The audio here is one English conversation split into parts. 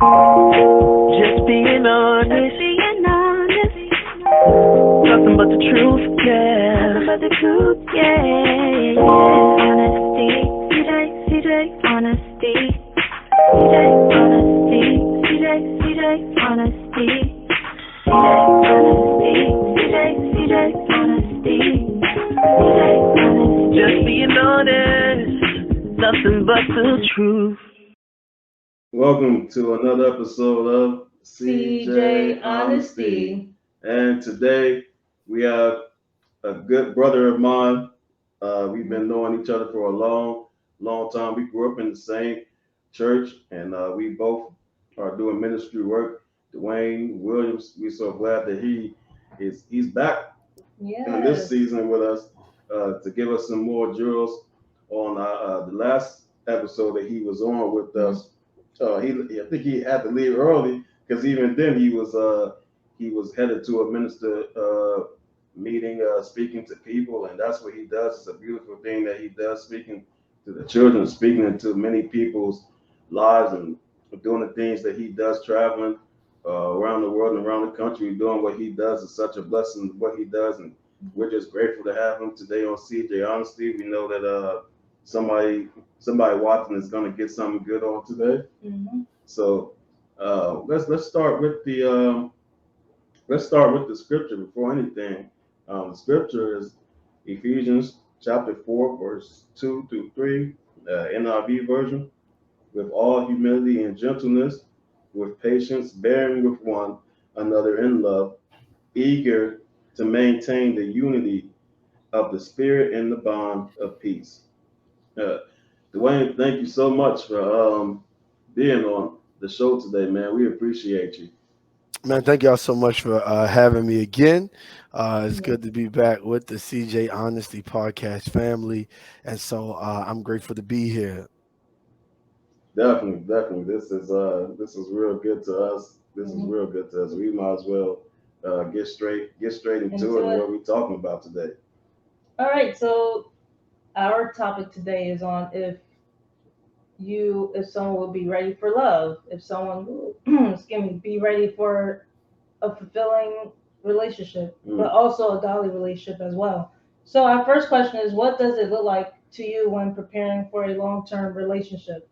Just being honest. Nothing but the truth, yeah. Nothing but the truth, yeah. Honesty, CJ, honesty. CJ, honesty. CJ, honesty. CJ, honesty. Just being honest. Nothing but the truth. Welcome to another episode of CJ Honesty. And today we have a good brother of mine. We've been knowing each other for a long time. We grew up in the same church, and we both are doing ministry work. Duane Williams, we're so glad that he's back in this season with us to give us some more drills on the last episode that he was on with us. I think he had to leave early because even then he was headed to a minister meeting, speaking to people, and that's what he does. It's a beautiful thing that he does, speaking to the children, speaking into many people's lives, and doing the things that he does, traveling around the world and around the country, doing what he does is such a blessing. What he does, and we're just grateful to have him today on CJ Honesty. We know that somebody watching is going to get something good on today. Mm-hmm. So let's start with the scripture before anything. The scripture is Ephesians chapter 4, verse 2 through 3, NIV version. With all humility and gentleness, with patience, bearing with one another in love, eager to maintain the unity of the Spirit in the bond of peace. Duane, thank you so much for being on the show today, man. We appreciate you. Man, thank y'all so much for having me again. It's good to be back with the CJ Honesty podcast family, and so I'm grateful to be here. Definitely. This is real good to us. This is real good to us. We might as well get straight into it and what we're talking about today. All right, so our topic today is on if someone will be ready for love, if someone will be ready for a fulfilling relationship, but also a godly relationship as well. So our first question is, what does it look like to you when preparing for a long-term relationship?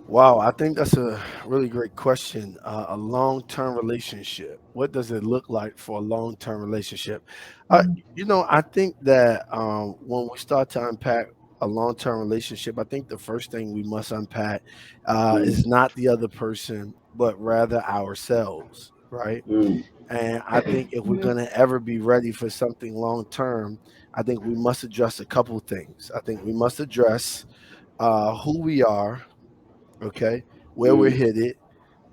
Wow, I think that's a really great question. A long-term relationship. What does it look like for a long-term relationship? I think that when we start to unpack a long-term relationship, I think the first thing we must unpack is not the other person, but rather ourselves, right? And I think if we're going to ever be ready for something long-term, I think we must address a couple things. I think we must address who we are, okay, where we're headed,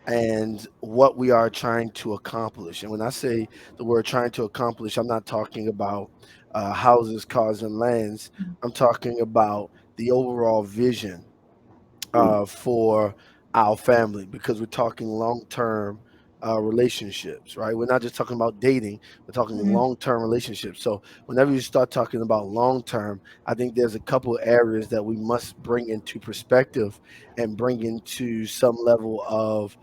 and what we are trying to accomplish. And when I say the word trying to accomplish, I'm not talking about houses, cars, and lands. I'm talking about the overall vision for our family, because we're talking long-term relationships, right? We're not just talking about dating, we're talking long-term relationships. So whenever you start talking about long-term, I think there's a couple of areas that we must bring into perspective and bring into some level of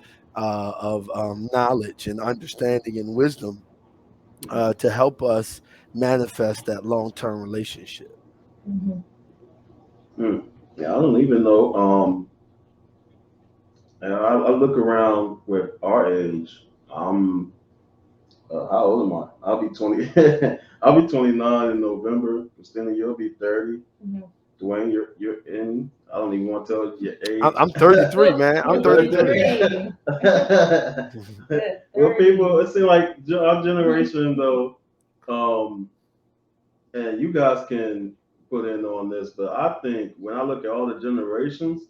knowledge and understanding and wisdom to help us manifest that long-term relationship. Yeah, I don't even know. And I look around with our age. I'm how old am I? I'll be 20. I'll be 29 in November. Christina, you'll be 30. Duane, you're in. I don't even want to tell you your age. I'm 33, man. I'm 33. Well, people, it seems like our generation, though, and you guys can put in on this, but I think when I look at all the generations,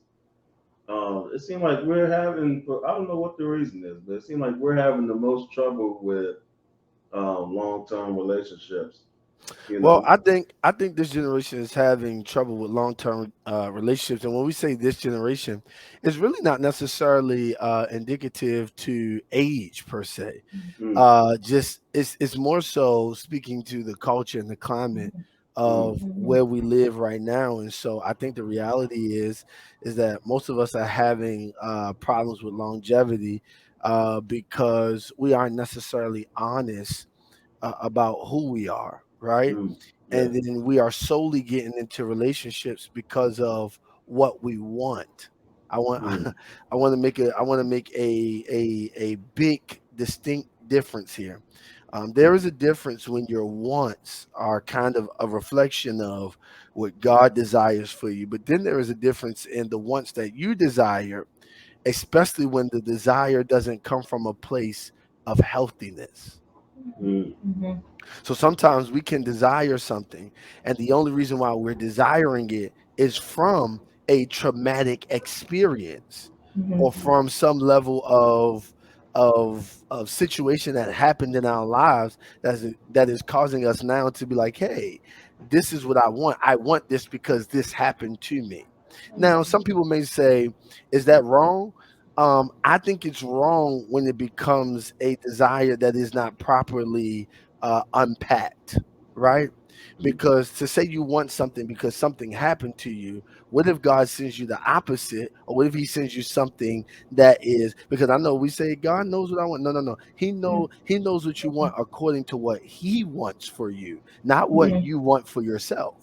it seems like we're having, I don't know what the reason is, but it seems like we're having the most trouble with long-term relationships. Well, I think this generation is having trouble with long-term relationships, and when we say this generation, it's really not necessarily indicative to age per se. Just it's more so speaking to the culture and the climate Mm, of Mhm. where we live right now. And so I think the reality is that most of us are having problems with longevity because we aren't necessarily honest about who we are, right? mm, And yes. then we are solely getting into relationships because of what we want. I want Mm, I want to make a big distinct difference here. There is a difference when your wants are kind of a reflection of what God desires for you, but then there is a difference in the wants that you desire, especially when the desire doesn't come from a place of healthiness. mm, Mhm. So sometimes we can desire something, and the only reason why we're desiring it is from a traumatic experience or Mhm. from some level of situation that happened in our lives that is causing us now to be like, hey, this is what I want. I want this because this happened to me. Now, some people may say, is that wrong? I think it's wrong when it becomes a desire that is not properly unpacked, right? mm, Because to say you want something because something happened to you, what if God sends you the opposite? Or what if He sends you something that is, because I know we say God knows what I want. No, no, no. He knows what you want according to what He wants for you, not what Mhm. you want for yourself.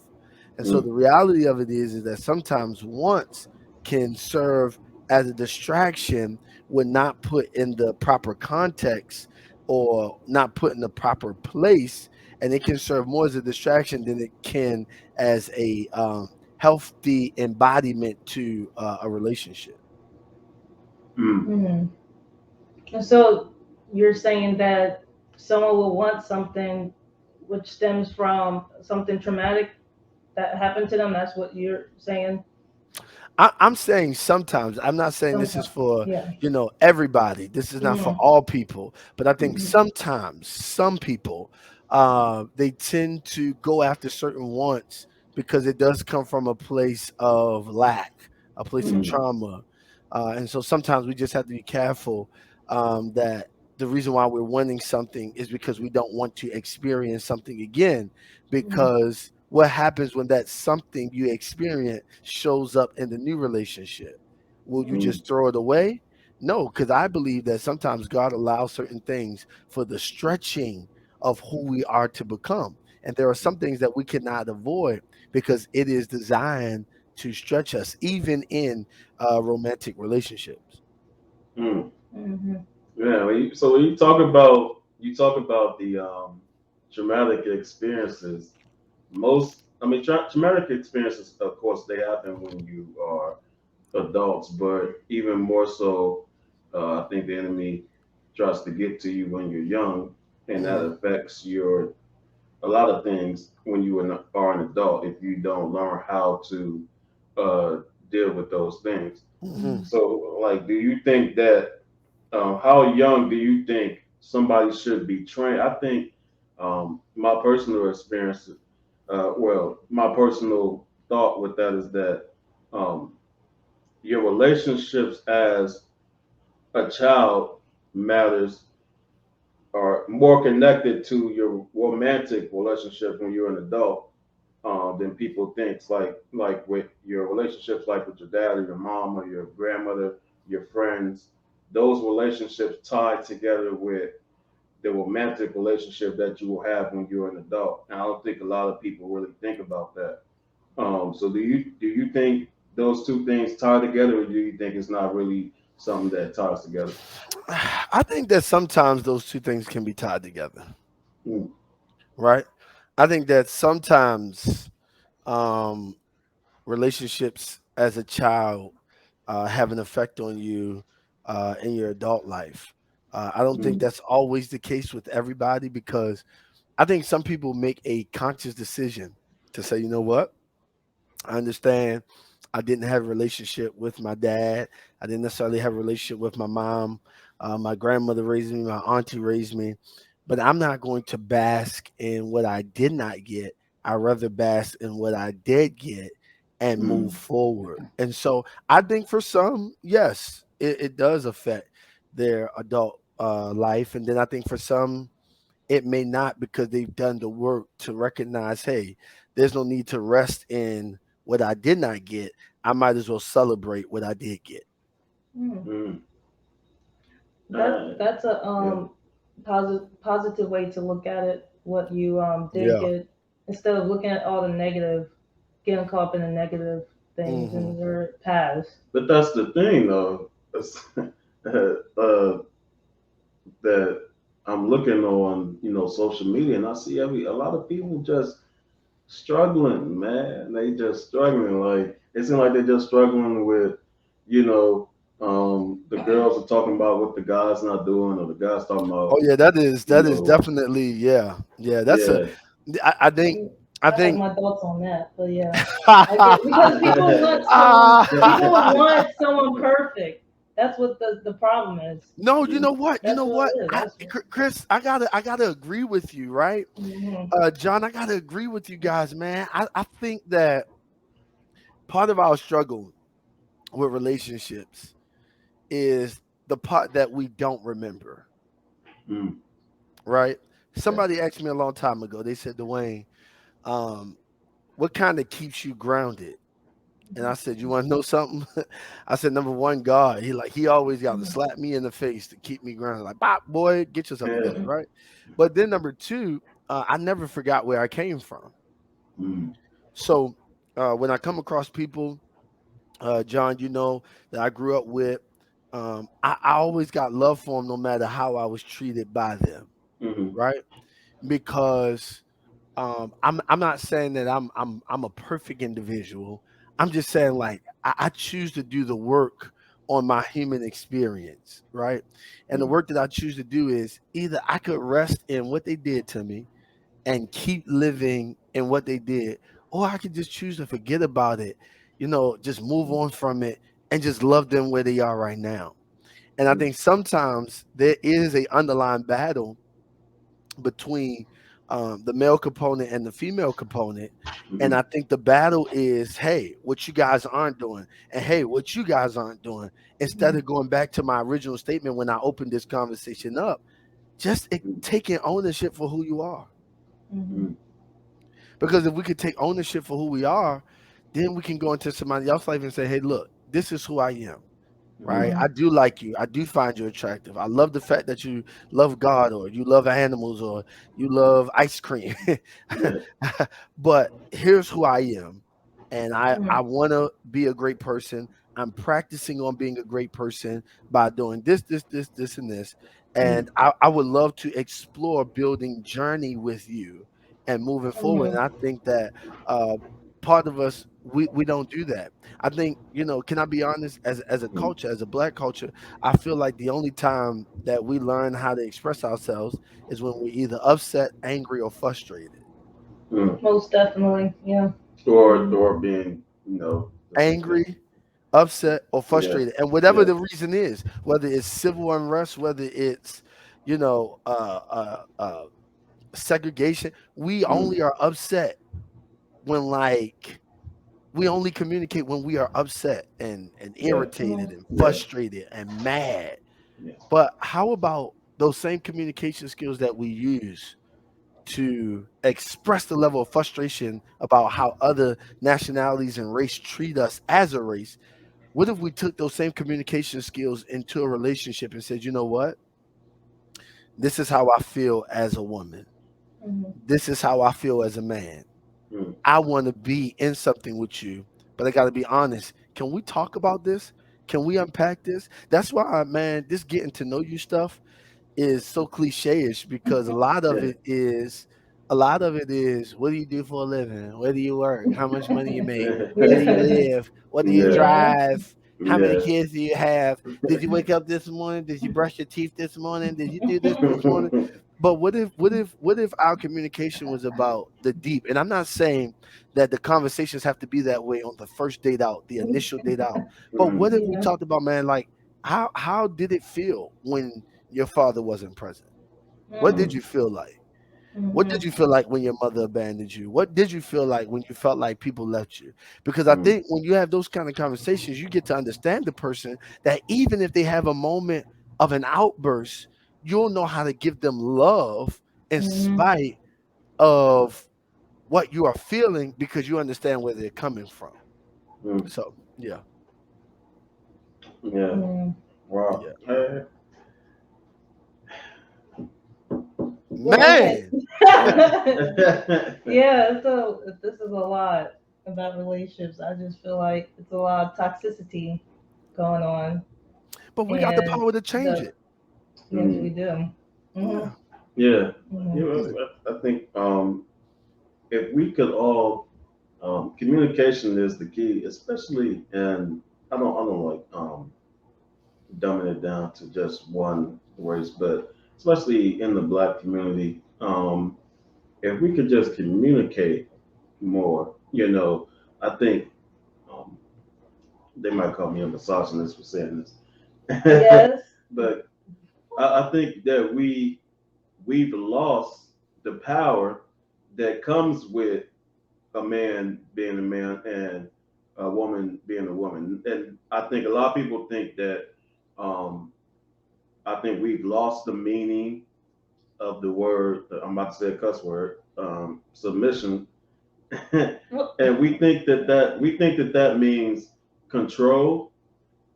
And so mm, the reality of it is that sometimes wants can serve as a distraction when not put in the proper context or not put in the proper place, and it can serve more as a distraction than it can as a healthy embodiment to a relationship. mm, Mhm. And so you're saying that someone will want something which stems from something traumatic that happened to them. That's what you're saying. I'm saying sometimes. I'm not saying this is Sometimes, for yeah. everybody. This is not for Mhm. all people. But I think Mhm. sometimes some people they tend to go after certain wants because it does come from a place of lack, a place of Mhm. mm, trauma, and so sometimes we just have to be careful that the reason why we're wanting something is because we don't want to experience something again, Mhm. because what happens when that something you experience shows up in the new relationship? Will you mm, just throw it away? No, because I believe that sometimes God allows certain things for the stretching of who we are to become. And there are some things that we cannot avoid because it is designed to stretch us, even in romantic relationships. mm. Mhm. Yeah. So when you talk about the traumatic experiences. Traumatic experiences, of course, they happen when you are adults, but even more so, I think the enemy tries to get to you when you're young, and that Mm, affects your a lot of things when you are an adult if you don't learn how to uh, deal with those things. mhm. Mhm. So, like, do you think that how young do you think somebody should be trained? I think my personal experience, my personal thought with that is that um, your relationships as a child matters are more connected to your romantic relationship when you're an adult than people think. It's like with your relationships, like with your dad or your mom or your grandmother, your friends. Those relationships tie together with the romantic relationship that you will have when you're an adult. And I don't think a lot of people really think about that. So do you think those two things tie together, or do you think it's not really something that ties together? I think that sometimes those two things can be tied together, Mm, right? I think that sometimes um, relationships as a child have an effect on you in your adult life. I don't think mm, that's always the case with everybody, because I think some people make a conscious decision to say, you know what? I understand I didn't have a relationship with my dad. I didn't necessarily have a relationship with my mom. My grandmother raised me, my auntie raised me, but I'm not going to bask in what I did not get. I rather bask in what I did get and mm, move forward. And so I think for some, yes, it does affect their adult life. And then I think for some, it may not, because they've done the work to recognize, hey, there's no need to rest in what I did not get. I might as well celebrate what I did get. Mm. Mm. That's a Yeah. positive way to look at it. What you did Yeah. get, instead of looking at all the negative, getting caught up in the negative things Hmm. in your past. But that's the thing, though. That I'm looking on, social media, and I see a lot of people just struggling, man. They just struggling. Like it seems like they're just struggling with, the girls are talking about what the guys not doing, or the guys talking Oh about, yeah, you that is know, definitely, yeah, yeah. That's a yeah. I think I I have think my thoughts on that, but yeah, I get because people want someone perfect. That's what the problem is. No, you know what? You That's know what what? it is. That's what. Chris, I gotta agree with you, right? Hmm. John, I gotta agree with you guys, man. I think that part of our struggle with relationships is the part that we don't remember, Mm, right? yeah. Somebody asked me a long time ago. They said, Dwayne, um, what kind of keeps you grounded? And I said, you want to know something? I said, number one, God. He always got to slap me in the face to keep me grounded. Like, Bop, boy, get yourself together, Hmm. right? But then number two, I never forgot where I came from. Mm, So when I come across people, John, that I grew up with, I always got love for them no matter how I was treated by them, mm, right? Because I'm not saying that I'm a perfect individual. I'm just saying like I choose to do the work on my human experience, right? And the work that I choose to do is either I could rest in what they did to me and keep living in what they did, or I could just choose to forget about it, just move on from it and just love them where they are right now. And I think sometimes there is a underlying battle between the male component and the female component. And mm, I think the battle is, hey, what you guys aren't doing, and hey, what you guys aren't doing. Instead of going back to my original statement when I opened this conversation up, just taking ownership for who you are. Hmm. mm, Because if we could take ownership for who we are, then we can go into somebody else's life and say, hey, look, this is who I am. Right? mm, Hmm. I do like you. I do find you attractive. I love the fact that you love God, or you love animals, or you love ice cream. yeah. But here's who I am. And I Hmm. want to be a great person. I'm practicing on being a great person by doing this, and this. And Mm, I would love to explore building journey with you and moving forward. Hmm. And I think that uh, part of us, we don't do that. I think, can I be honest, as a mm, culture, as a black culture, I feel like the only time that we learn how to express ourselves is when we're either upset, angry, or frustrated. mm. Most definitely, yeah. Or Hmm. or being, defensive. Angry, upset, or Yeah, frustrated. And whatever yeah. the reason is, whether it's civil unrest, whether it's, you know, segregation, we Mm, only are upset when we only communicate when we are upset and yeah, irritated and yeah, frustrated and mad. yeah. But how about those same communication skills that we use to express the level of frustration about how other nationalities and race treat us as a race? What if we took those same communication skills into a relationship and said, you know what? This is how I feel as a woman. Hmm. This is how I feel as a man. Mm, I want to be in something with you, but I got to be honest. Can we talk about this? Can we unpack this? That's why, man, this getting to know you stuff is so cliche-ish because yeah. a lot of it is what do you do for a living? Where do you work? How much money you make? Where do you Yeah. live? What do you Yeah, Yeah. drive? How many yeah. kids do you have? Did you wake up this morning? Did you brush your teeth this morning? Did you do this morning? But what if our communication was about the deep? And I'm not saying that the conversations have to be that way on the first date out, the initial date out. But Mm, what if we Yeah. talked about, man, like how did it feel when your father wasn't present? What did mm, Hmm. you feel like? What Hmm. did you feel like when your mother abandoned you? What did you feel like when you felt like people left you? Because I mm, think when you have those kind of conversations, you get to understand the person that even if they have a moment of an outburst, you'll know how to give them love in Hmm. spite of what you are feeling because you understand where they're coming from. Mm. So yeah, Yeah. Mm. Wow. yeah, Well, okay. man. Yeah, so this is a lot about relationships. I just feel like it's a lot of toxicity going on, But we got the and power to change the it. yes, Mm. we do. Yeah, Mhm. Yeah. Mhm. Yeah. yeah. I think if we could all communication is the key, especially in I don't like dumbing it down to just one race, but especially in the black community, if we could just communicate more, I think um, they might call me a misogynist for saying this, Yes. but I think that we've lost the power that comes with a man being a man and a woman being a woman. And I think a lot of people think that um, I think we've lost the meaning of the word. I'm about to say a cuss word, submission, Well, and we think that means control.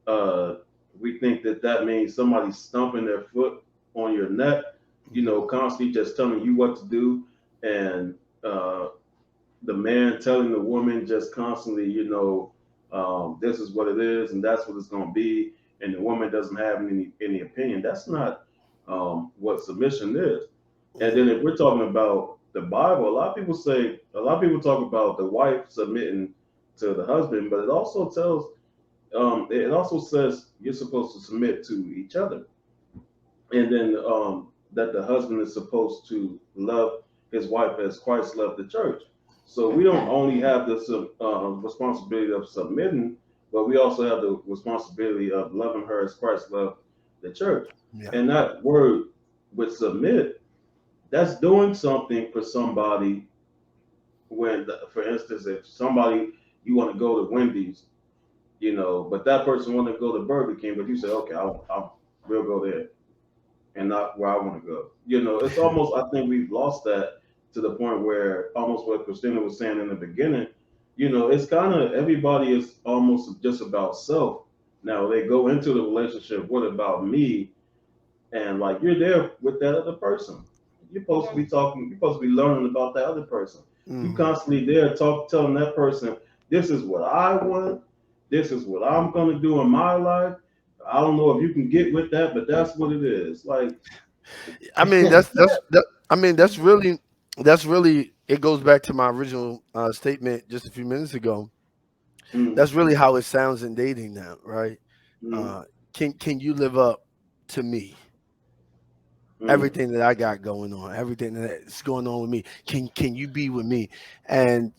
Uh, we think that means somebody stomping their foot on your neck, Mhm. constantly just telling you what to do, and uh, the man telling the woman just constantly, this is what it is and that's what it's going to be, and the woman doesn't have any opinion. That's not what submission is. And then Mhm. if we're talking about the Bible, a lot of people talk about the wife submitting to the husband, but it also says you're supposed to submit to each other, and then that the husband is supposed to love his wife as Christ loved the church. So we don't only have the responsibility of submitting, but we also have the responsibility of loving her as Christ loved the church. Yeah. And that word with submit, that's doing something for somebody when, for instance, if somebody, you want to go to Wendy's, but that person want to go to Burger King, but you say, okay, we'll go there and not where I want to go. It's almost, I think we've lost that to the point where almost what Christina was saying in the beginning, it's kind of everybody is almost just about self. Now they go into the relationship, what about me? And like you're there with that other person. You're supposed to be talking, you're supposed to be learning about that other person. You Mhm. constantly there telling that person, this is what I want, this is what I'm gonna do in my life. I don't know if you can get with that, but that's what it is. Like I mean, I mean, that's really. It goes back to my original statement just a few minutes ago. mm, That's really how it sounds in dating now, right? mm, Uh, can you live up to me? mm, Everything that I got going on, everything that's going on with me. Can you be with me? And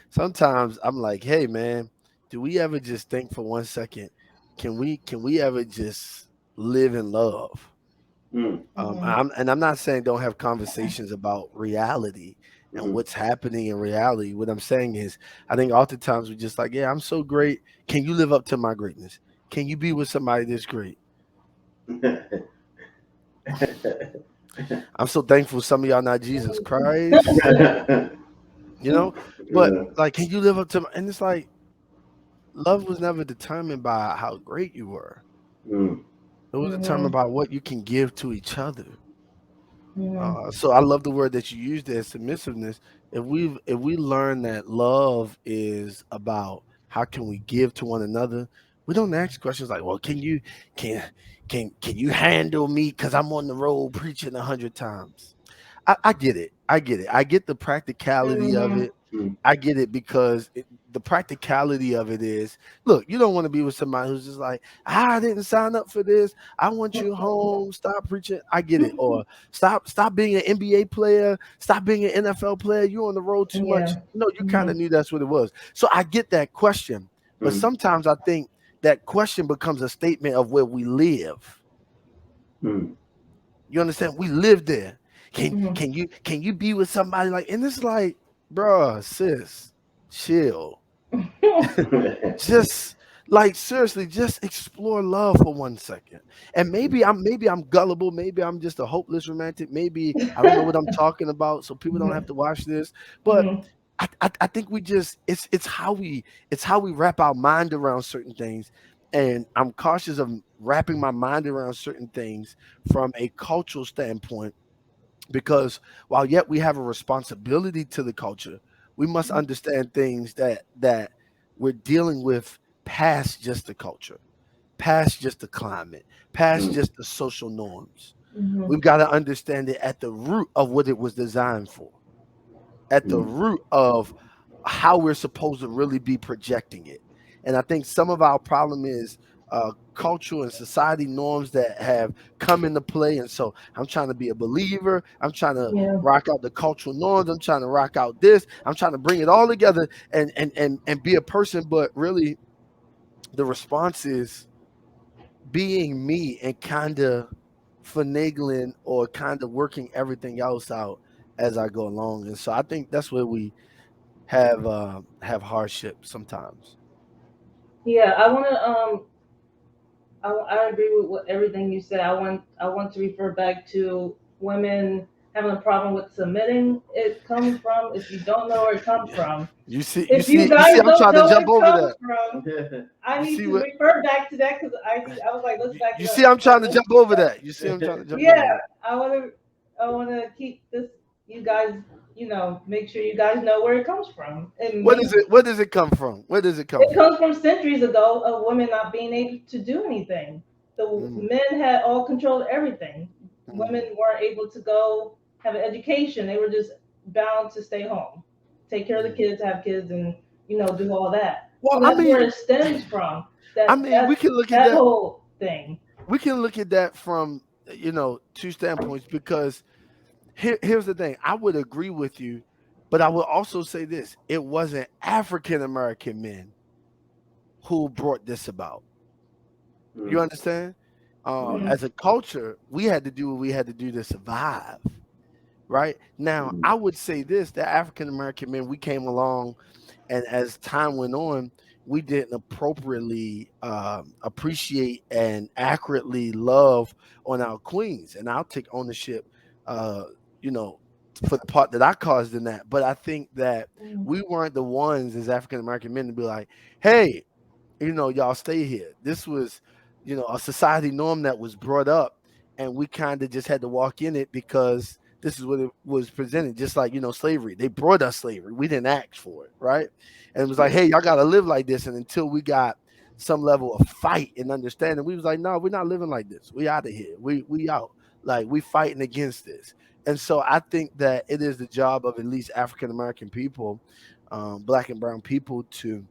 sometimes I'm like, hey man, do we ever just think for 1 second? Can we ever just live in love? mm, mhm. I'm not saying don't have conversations about reality and mm. what's happening in reality. What I'm saying is, I think oftentimes we're just like, yeah, I'm so great. Can you live up to my greatness? Can you be with somebody that's great? I'm so thankful some of y'all not Jesus Christ, you know. But Yeah. like, can you live up to? And it's like, love was never determined by how great you were. Mm, It was determined Mhm. by what you can give to each other. Mhm. So I love the word that you used there, submissiveness. If we learn that love is about how can we give to one another, we don't ask questions like, well, can can you handle me because I'm on the road preaching 100 times? I get it. I get it. I get the practicality of Mhm. it. mm, I get it because the practicality of it is, look, you don't want to be with somebody who's just like, I didn't sign up for this. I want you home. Stop preaching. I get it. Or stop being an NBA player. Stop being an NFL player. You're on the road too much. Yeah. No, you kind of Mhm. knew that's what it was. So I get that question. But mm, sometimes I think that question becomes a statement of where we live. mm. You understand? We live there. Can Mhm. can you be with somebody like, and it's like, bruh, sis, chill. Just Like seriously, just explore love for 1 second. And maybe I'm gullible, maybe I'm just a hopeless romantic, maybe I don't know what I'm talking about, so people don't have Mhm. to watch this. But Mhm. I think we just it's how we wrap our mind around certain things. And I'm cautious of wrapping my mind around certain things from a cultural standpoint, because while yet we have a responsibility to the culture, we must understand things that we're dealing with past just the culture, past just the climate, past Mm, just the social norms. Mhm. We've got to understand it at the root of what it was designed for, at the mm, root of how we're supposed to really be projecting it. And I think some of our problem is cultural and society norms that have come into play. And so I'm trying to be a believer. I'm trying to Yeah. rock out the cultural norms. I'm trying to rock out this. I'm trying to bring it all together and be a person. But really, the response is being me and kind of finagling or kind of working everything else out as I go along. And so I think that's where we have hardship sometimes. Yeah. I agree with everything you said. I want to refer back to women having a problem with submitting. It comes from, if you don't know where it comes from. You see, you If you see, you see. guys I'm don't trying to know where jump it over comes that. from, I You need see to what? refer back to that because I was like, let's back it You see, up. I'm trying to jump over that. You see, I'm trying to jump Yeah, over that. I wanna keep this. You guys, make sure you guys know where it comes from. What is it? Where does it come from? Where does it come It from? comes from centuries ago of women not being able to do anything. The Mm, men had all control of everything. Women mm, weren't able to go have an education. They were just bound to stay home, take care of the mm. kids, have kids, and do all that. Well, So that's where it stems from. we That's can look at that that. whole thing. We can look at that from two standpoints, because here's the thing. I would agree with you, but I would also say this: it wasn't African American men who brought this about. You mm, understand? mm, Mhm. As a culture, we had to do what we had to do to survive. Right now, mm, I would say this: that African American men, we came along, and as time went on, we didn't appropriately appreciate and accurately love on our queens. And I'll take ownership, uh, you know, for the part that I caused in that. But I think that Mhm. we weren't the ones as African American men to be like, "Hey, y'all stay here." This was, a society norm that was brought up, and we kind of just had to walk in it because this is what it was presented. Just like, slavery. They brought us slavery. We didn't ask for it, right? And it was like, mm, hey, y'all gotta live like this. And until we got some level of fight and understanding, we was like, no, we're not living like this. We out of here. We out. Like, we fighting against this. And so I think that it is the job of at least African American people, black and brown people, to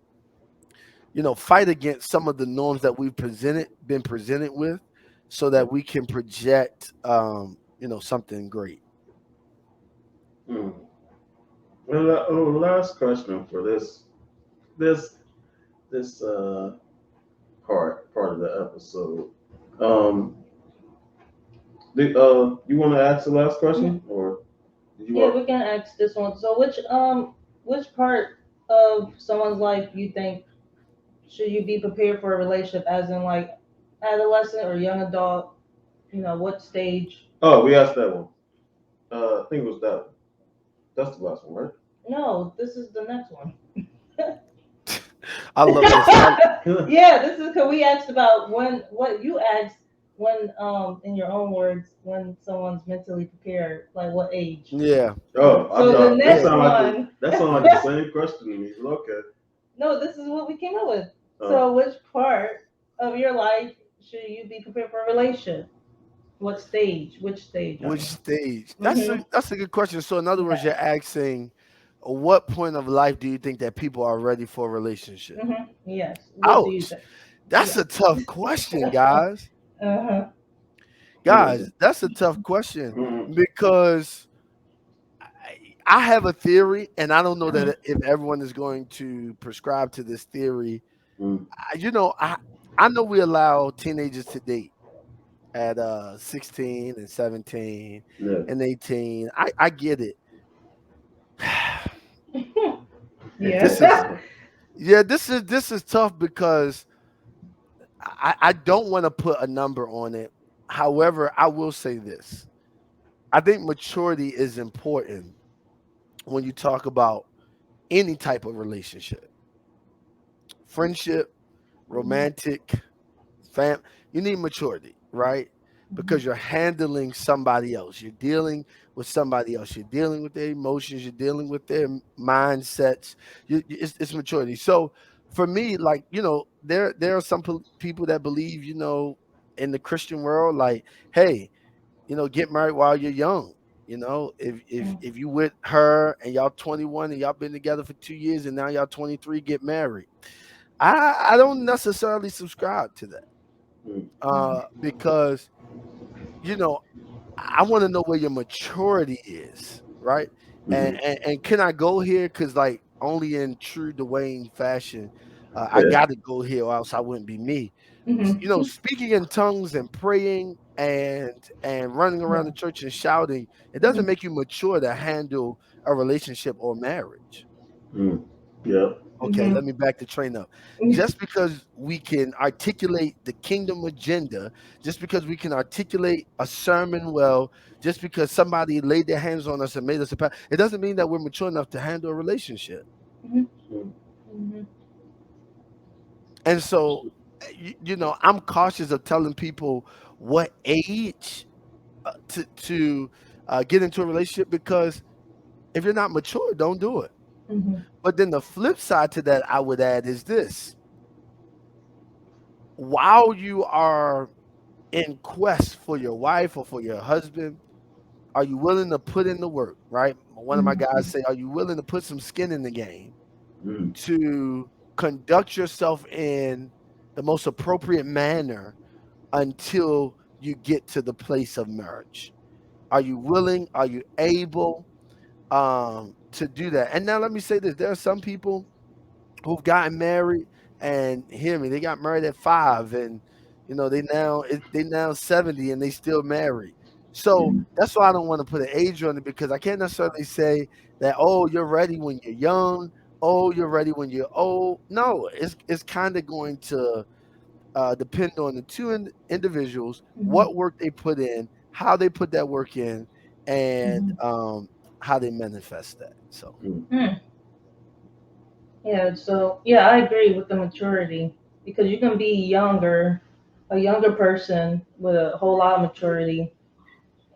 fight against some of the norms that we've been presented with, so that we can project something great. mm. Last question for this this part of the episode. Um, you want to ask the last Mhm. question, or did you Yeah, want? we can ask this one. So, which part of someone's life you think should you be prepared for a relationship, as in like adolescent or young adult? What stage? Oh, we asked that one. I think it was that one. That's the last one, right? No, this is the next one. I love this. Yeah, this is because we asked about what you asked when, in your own words, when someone's mentally prepared, like what age. Yeah, Oh, I So yeah, the thought that next yeah. sounded like one, that sounded like the same question to me. But okay. no, this is what we came up with. Oh, So which part of your life should you be prepared for a relationship? What stage? Which stage? I Which mean. stage? Mhm. That's a good question. So in other words, Yeah. you're asking, what point of life do you think that people are ready for a relationship? Yes. What do you Ouch. think? That's Yeah. a tough question, guys. Uh-huh. mm, That's a tough question, mm, because I have a theory, and I don't know that if everyone is going to prescribe to this theory. mm, I know we allow teenagers to date at 16 and 17 yeah. and 18. I get it. This is Yeah. Yeah, this is tough because I don't want to put a number on it. However, I will say this. I think maturity is important when you talk about any type of relationship, friendship, romantic, fam. You need maturity, right? Because you're handling somebody else. You're dealing with somebody else. You're dealing with their emotions. You're dealing with their mindsets. It's maturity. So for me, like, there are some people that believe, in the Christian world, like, hey, get married while you're young. If you with her and y'all 21 and y'all been together for 2 years and now y'all 23, get married. I don't necessarily subscribe to that, Mm, because you know I want to know where your maturity is, right? And mhm. and can I go here? Because like only in true Dwayne fashion, I Yeah. got to go here, or else I wouldn't be me. Mhm. Speaking in tongues and praying and running around the Yeah. church and shouting, it doesn't Mhm. make you mature to handle a relationship or marriage. Mm, yeah. Okay, let Mhm. me back the train up. Just because we can articulate the kingdom agenda, just because we can articulate a sermon well, just because somebody laid their hands on us and made us a path, it doesn't mean that we're mature enough to handle a relationship. Mhm. Mm, Mhm. And so, I'm cautious of telling people what age to get into a relationship, because if you're not mature, don't do it. Mhm. But then the flip side to that, I would add, is this: while you are in quest for your wife or for your husband, are you willing to put in the work? Right? One of my guys Mhm. say, are you willing to put some skin in the game mm, to conduct yourself in the most appropriate manner until you get to the place of marriage? Are you willing? Are you able to do that? And now let me say this: there are some people who've gotten married, and hear me, they got married at 5, and they now 70 and they still married. So mm, that's why I don't want to put an age on it, because I can't necessarily say that, oh, you're ready when you're young, oh, you're ready when you're old. No, it's kind of going to depend on the two individuals, Mhm. what work they put in, how they put that work in, and Mhm. how they manifest that. So mm, Mm. Yeah. So yeah, I agree with the maturity because you can be a younger person with a whole lot of maturity,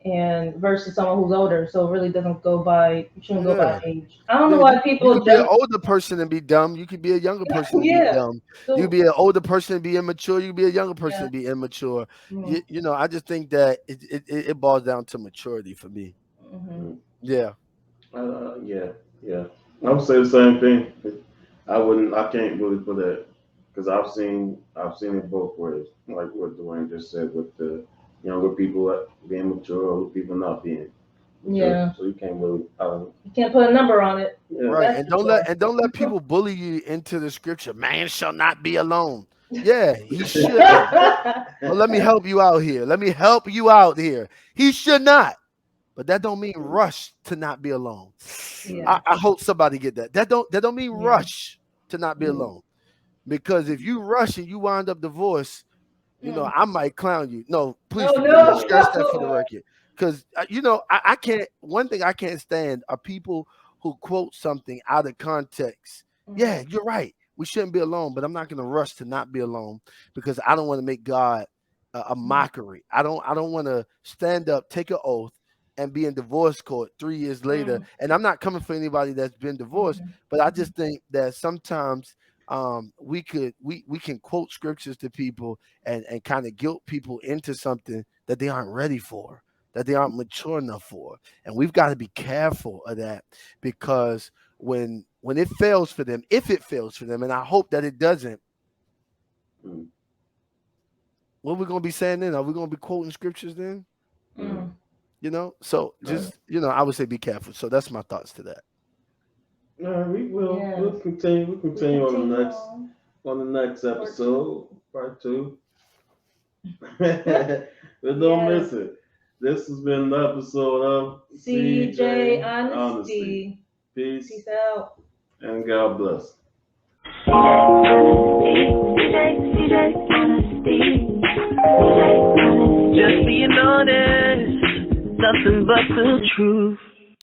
and versus someone who's older. So it really doesn't go by. You shouldn't go by yeah. age. I don't know Yeah, why you people could be an judge. older person and be dumb. You could be a younger person and be Yeah. dumb. You could So be an older person and be immature. You could be a younger person yeah. and be immature. Mm-hmm. I just think that it boils down to maturity for me. Mm-hmm. mm. Yeah. Yeah, yeah. I would say the same thing. I wouldn't. I can't really put that because I've seen it both ways. Like what Dwayne just said, with the younger people being mature, older people not being mature. Yeah. So you can't really. You can't put a number on it. Yeah. Right. That's And for sure. don't let people bully you into the scripture. Man shall not be alone. Yeah, he shouldn't. But let me help you out here. Let me help you out here. He should not. But that don't mean rush to not be alone. Yeah. I hope somebody get that. That don't mean Yeah. rush to not be Mm, alone. Because if you rush and you wind up divorced, Mm. I might clown you. No, please Oh forgive me. no. yeah. Scratch that for the record. Because I can't. One thing I can't stand are people who quote something out of context. Mm. Yeah, you're right. We shouldn't be alone, but I'm not going to rush to not be alone, because I don't want to make God a mockery. I don't want to stand up, take an oath, and be in divorce court 3 years later. Mm. And I'm not coming for anybody that's been divorced, Mhm. but I just think that sometimes we can quote scriptures to people and kind of guilt people into something that they aren't ready for, that they aren't mature enough for. And we've got to be careful of that, because when it fails for them, if it fails for them, and I hope that it doesn't, Mm, what are we going to be saying then? Are we going to be quoting scriptures then? mm. Mm. So Right. just, I would say be careful. So that's my thoughts to that. All right, we will. Yes. We'll continue. We'll We continue on the continue next on. on the next Part two. episode, part two. But don't Yes. miss it. This has been the episode of CJ CJ Honesty. Honesty. Peace Peace out. and God bless. CJ, CJ, CJ, honesty. Just being honest, nothing but the truth.